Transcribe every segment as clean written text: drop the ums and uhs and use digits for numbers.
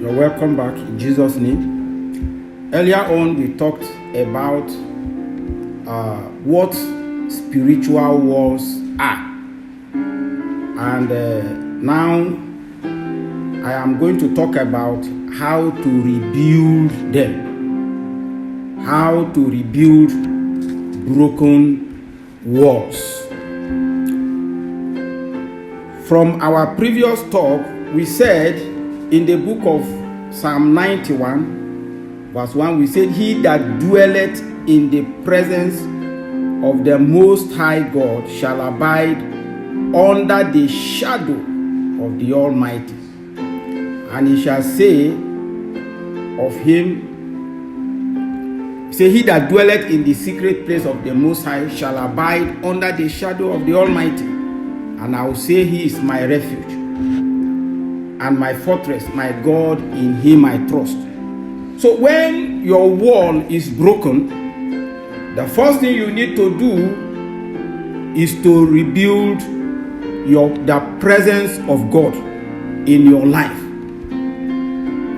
You're welcome back in Jesus' name. Earlier on, we talked about what spiritual wars are. And now I am going to talk about how to rebuild them. How to rebuild broken walls. From our previous talk, we said in the book of Psalm 91, verse 1, we said, "He that dwelleth in the presence of the Most High God shall abide under the shadow of the Almighty. And he shall say of him, he that dwelleth in the secret place of the Most High shall abide under the shadow of the Almighty. And I will say, he is my refuge and my fortress, my God, in him I trust." So when your wall is broken, the first thing you need to do is to rebuild the presence of God in your life.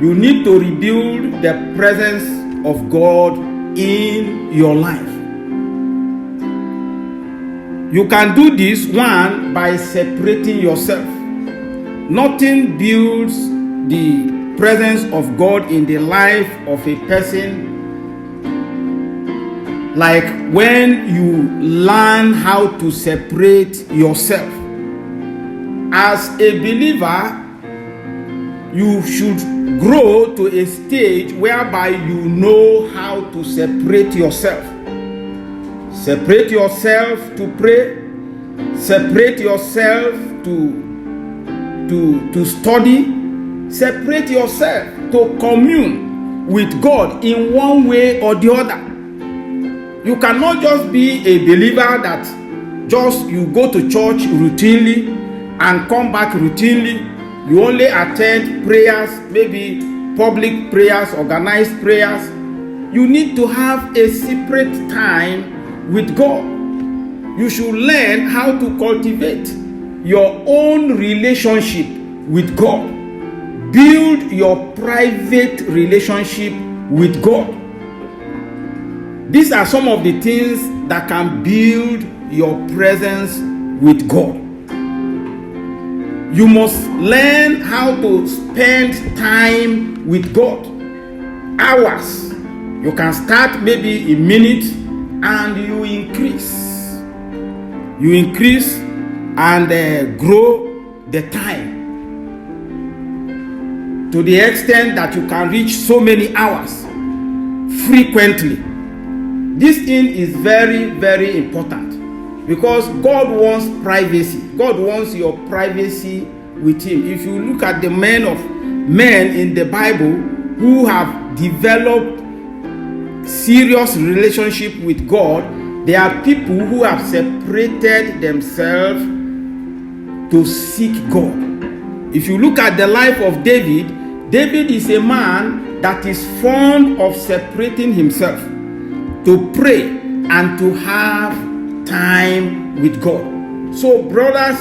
You need to rebuild the presence of God in your life. You can do this, one, by separating yourself. Nothing builds the presence of God in the life of a person like when you learn how to separate yourself. As a believer, you should grow to a stage whereby you know how to separate yourself. Separate yourself to pray. Separate yourself to study. Separate yourself to commune with God in one way or the other. You cannot just be a believer that just you go to church routinely and come back routinely. You only attend prayers, maybe public prayers, organized prayers. You need to have a separate time with God. You should learn how to cultivate your own relationship with God. Build your private relationship with God. These are some of the things that can build your presence with God. You must learn how to spend time with God. Hours. You can start maybe a minute and you increase. You increase and grow the time to the extent that you can reach so many hours frequently. This thing is very, very important because God wants privacy. God wants your privacy with him. If you look at the men in the Bible who have developed serious relationship with God, they are people who have separated themselves to seek God. If you look at the life of David, David is a man that is fond of separating himself to pray and to have time with God. So brothers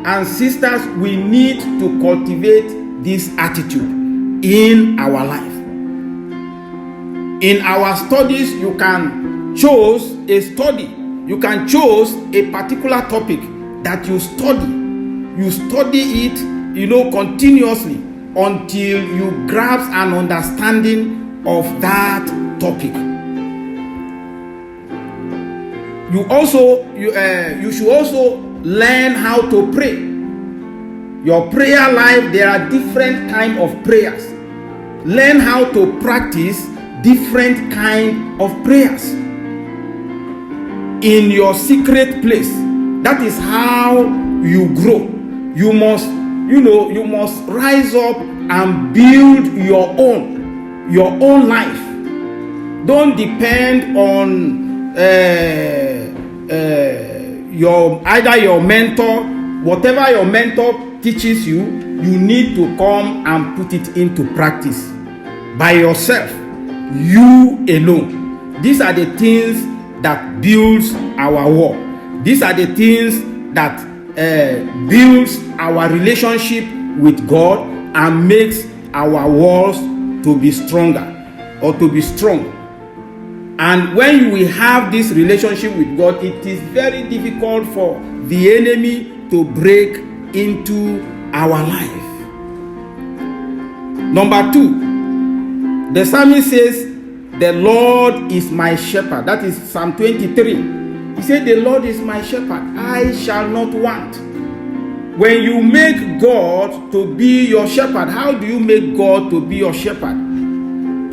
and sisters, we need to cultivate this attitude in our life. In our studies, you can choose a study. You can choose a particular topic that you study. You study it, continuously until you grasp an understanding of that topic. You should also learn how to pray. Your prayer life, there are different kinds of prayers. Learn how to practice different kinds of prayers in your secret place. That is how you grow. You must rise up and build your own life. Don't depend on either your mentor. Whatever your mentor teaches you, you need to come and put it into practice by yourself, you alone. These are the things that builds our wall. These are the things that builds our relationship with God and makes our walls to be stronger or to be strong. And when we have this relationship with God, it is very difficult for the enemy to break into our life. Number 2, the psalmist says, the Lord is my shepherd. That is Psalm 23. He said, the Lord is my shepherd, I shall not want. When you make God to be your shepherd, how do you make God to be your shepherd?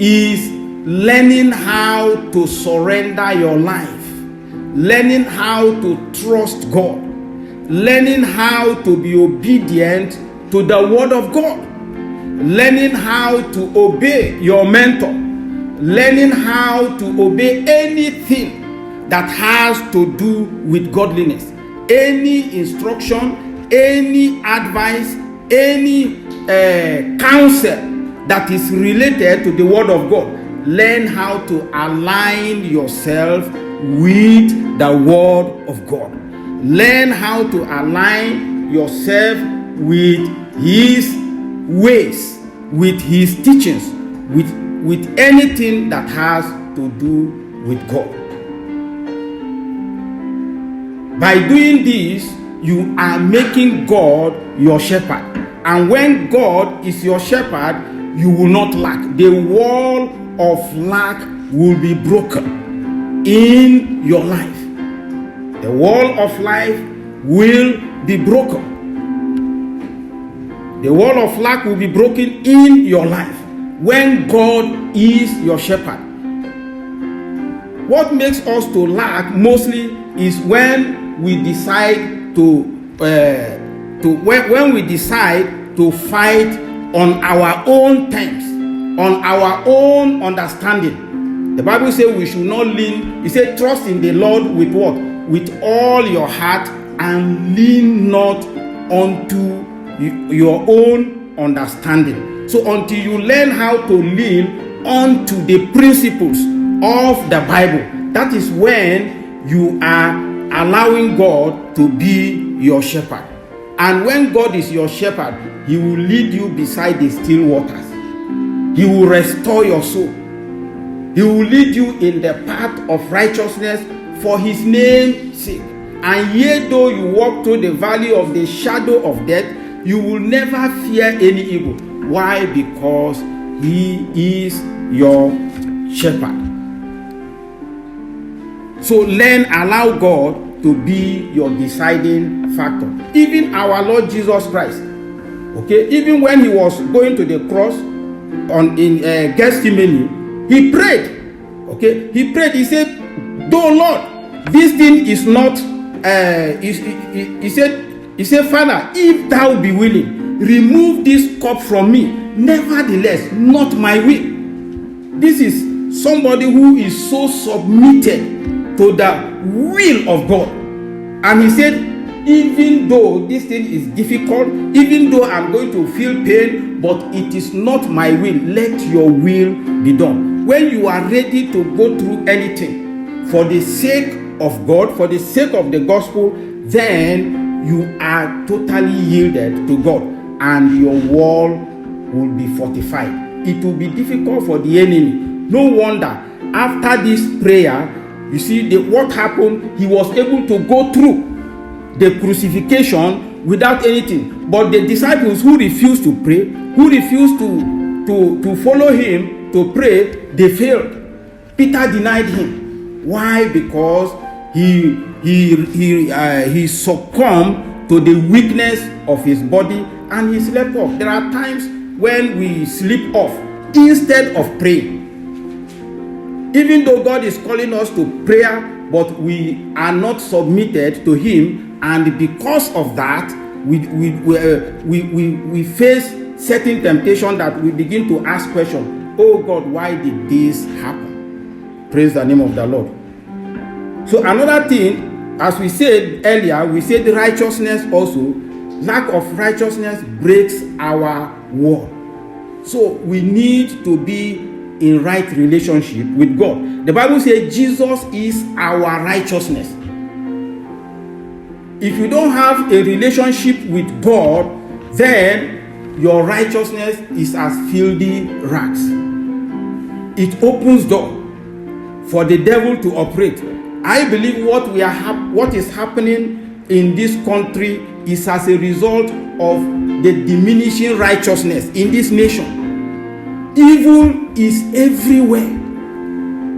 Is learning how to surrender your life, learning how to trust God, learning how to be obedient to the word of God, learning how to obey your mentor, learning how to obey anything that has to do with godliness, any instruction, any advice, any counsel that is related to the word of God. Learn how to align yourself with the word of God. Learn how to align yourself with his ways, with his teachings, with anything that has to do with God. By doing this, you are making God your shepherd. And when God is your shepherd, you will not lack. The wall of lack will be broken in your life. The wall of life will be broken. The wall of lack will be broken in your life when God is your shepherd. What makes us to lack mostly is when we decide when we decide to fight on our own terms, on our own understanding. The Bible says we should not lean. It said, trust in the Lord with what? With all your heart, and lean not unto your own understanding. So until you learn how to lean onto the principles of the Bible, that is when you are allowing God to be your shepherd. And when God is your shepherd, he will lead you beside the still waters. He will restore your soul. He will lead you in the path of righteousness for his name's sake. And yet though you walk through the valley of the shadow of death, you will never fear any evil. Why? Because he is your shepherd. So allow God to be your deciding factor. Even our Lord Jesus Christ, okay, even when he was going to the cross in Gethsemane, he prayed. Okay, he prayed. He said, "Though Lord, this thing is not." He said, "Father, if thou be willing, remove this cup from me. Nevertheless, not my will." This is somebody who is so submitted to the will of God. And he said, even though this thing is difficult, even though I'm going to feel pain, but it is not my will. Let your will be done. When you are ready to go through anything for the sake of God, for the sake of the gospel, then you are totally yielded to God, and your wall will be fortified. It will be difficult for the enemy. No wonder after this prayer, you see what happened. He was able to go through the crucifixion without anything. But the disciples who refused to pray, who refused to follow him to pray, they failed. Peter denied him. Why? Because he succumbed to the weakness of his body and he slept off. There are times when we sleep off instead of praying. Even though God is calling us to prayer, but we are not submitted to him, and because of that, we face certain temptation that we begin to ask questions. Oh God, why did this happen? Praise the name of the Lord. So another thing, as we said earlier, we said righteousness also. Lack of righteousness breaks our word. So we need to be in right relationship with God. The Bible says Jesus is our righteousness. If you don't have a relationship with God, then your righteousness is as filthy rags. It opens door for the devil to operate. I believe what is happening in this country is as a result of the diminishing righteousness in this nation. Evil is everywhere.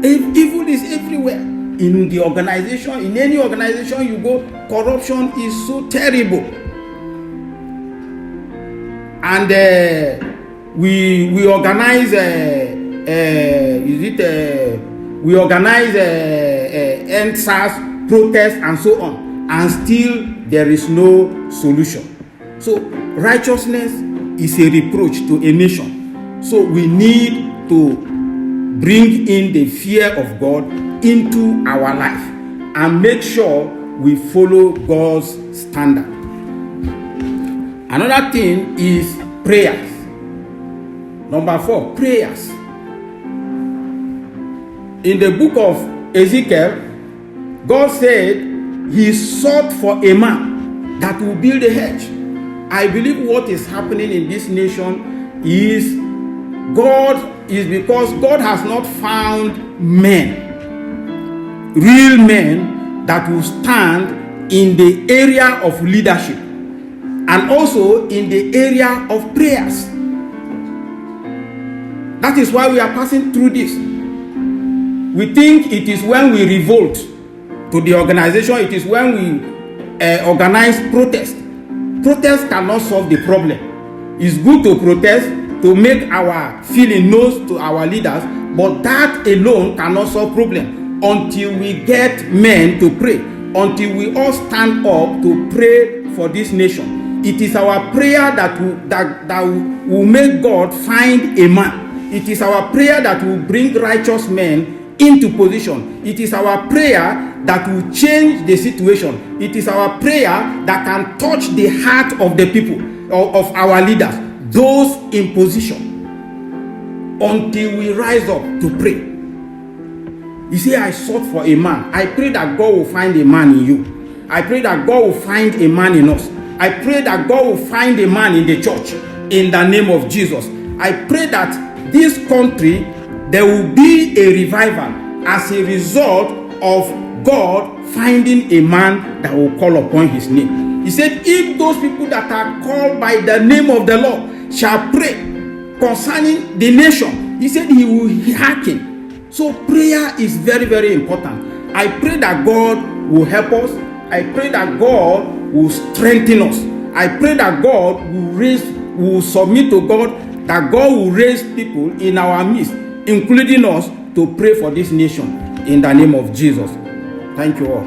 Evil is everywhere. In the organization, in any organization you go, corruption is so terrible. And we organize we organize EndSARS protests and so on, and still there is no solution. So righteousness is a reproach to a nation. So we need to bring in the fear of God into our life and make sure we follow God's standard. Another thing is prayers. Number 4, prayers. In the book of Ezekiel, God said he sought for a man that will build a hedge. I believe what is happening in this nation is because God has not found men, real men that will stand in the area of leadership and also in the area of prayers. That is why we are passing through this. We think it is when we revolt to the organization, it is when we organize protest. Protest cannot solve the problem. It's good to protest to make our feeling known to our leaders, but that alone cannot solve problem until we get men to pray, until we all stand up to pray for this nation. It is our prayer that will make God find a man. It is our prayer that will bring righteous men into position. It is our prayer that will change the situation. It is our prayer that can touch the heart of the people, of our leaders, those in position, until we rise up to pray. You see, I sought for a man. I pray that God will find a man in you. I pray that God will find a man in us. I pray that God will find a man in the church in the name of Jesus. I pray that this country, there will be a revival as a result of God finding a man that will call upon his name. He said, if those people that are called by the name of the Lord shall pray concerning the nation, he said he will hearken. So prayer is very, very important. I pray that God will help us. I pray that God will strengthen us. I pray that God will submit to God, that God will raise people in our midst, including us, to pray for this nation in the name of Jesus. Thank you all.